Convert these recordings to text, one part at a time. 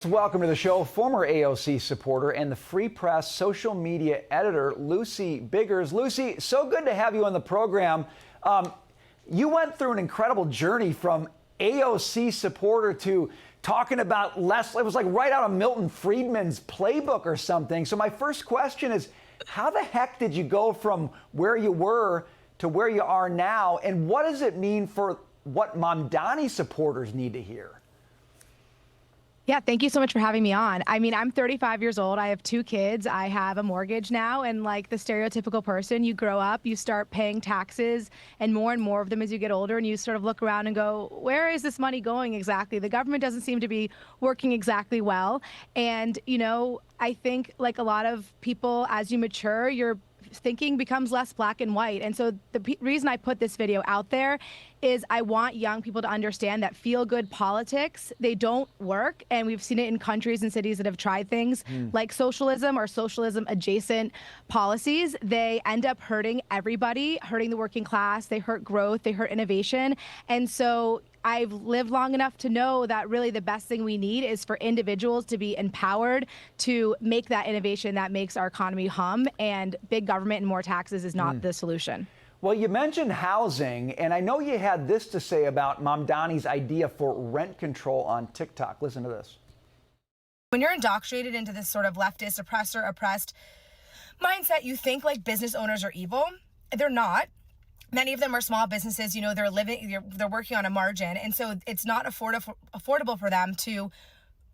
Welcome to the show. Former AOC supporter and the Free Press social media editor, Lucy Biggers. Lucy, so good to have you on the program. You went through an incredible journey from AOC supporter to talking about less. It was like right out of Milton Friedman's playbook or something. So my first question is, how the heck did you go from where you were to where you are now? And what does it mean for what mamdani supporters need to hear? Yeah, thank you so much for having me on. I mean, I'm 35 years old. I have 2 kids. I have a mortgage now. And like the stereotypical person, you grow up, you start paying taxes and more of them as you get older. And you sort of look around and go, where is this money going exactly? The government doesn't seem to be working exactly well. And, you know, I think like a lot of people, as you mature, your thinking becomes less black and white. And so the reason I put this video out there is I want young people to understand that feel-good politics, they don't work. And we've seen it in countries and cities that have tried things like socialism or socialism adjacent policies. They end up hurting everybody, hurting the working class. They hurt growth, they hurt innovation. And so I've lived long enough to know that really the best thing we need is for individuals to be empowered to make that innovation that makes our economy hum, and big government and more taxes is not the solution. Well, you mentioned housing, and I know you had this to say about mamdani's idea for rent control on TikTok. Listen to this. When you're indoctrinated into this sort of leftist, oppressed mindset, you think like business owners are evil. They're not. Many of them are small businesses, you know, they're working on a margin. And so it's not affordable for them to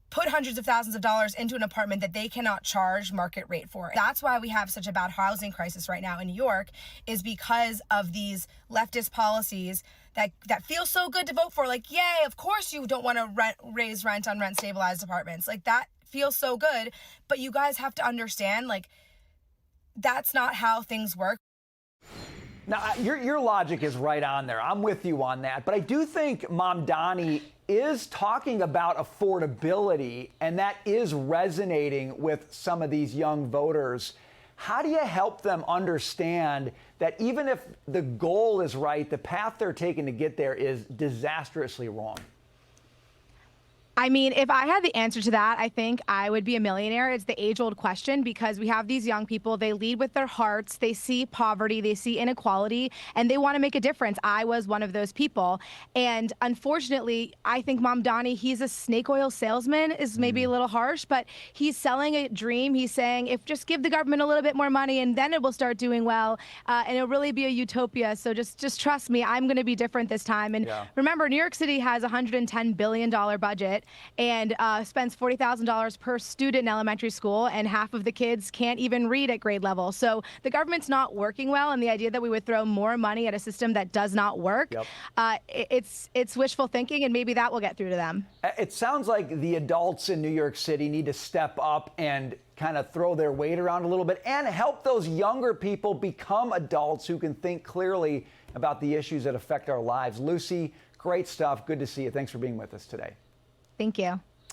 put hundreds of thousands of dollars into an apartment that they cannot charge market rate for. That's why we have such a bad housing crisis right now in New York, is because of these leftist policies that feel so good to vote for. Like, yay, of course you don't want to raise rent on rent stabilized apartments. Like, that feels so good. But you guys have to understand, like, that's not how things work. Now, your logic is right on there. I'm with you on that. But I do think mamdani is talking about affordability, and that is resonating with some of these young voters. How do you help them understand that even if the goal is right, the path they're taking to get there is disastrously wrong? I mean, if I had the answer to that, I think I would be a millionaire. It's the age-old question, because we have these young people, they lead with their hearts, they see poverty, they see inequality, and they want to make a difference. I was one of those people. And unfortunately, I think mamdani, he's a snake oil salesman, is maybe a little harsh, but he's selling a dream. He's saying, if just give the government a little bit more money and then it will start doing well, and it'll really be a utopia. So just trust me, I'm going to be different this time. And remember, New York City has a $110 billion budget and spends $40,000 per student in elementary school, and half of the kids can't even read at grade level. So the government's not working well, and the idea that we would throw more money at a system that does not work, it's wishful thinking, and maybe that will get through to them. It sounds like the adults in New York City need to step up and kind of throw their weight around a little bit and help those younger people become adults who can think clearly about the issues that affect our lives. Lucy, great stuff. Good to see you. Thanks for being with us today. Thank you.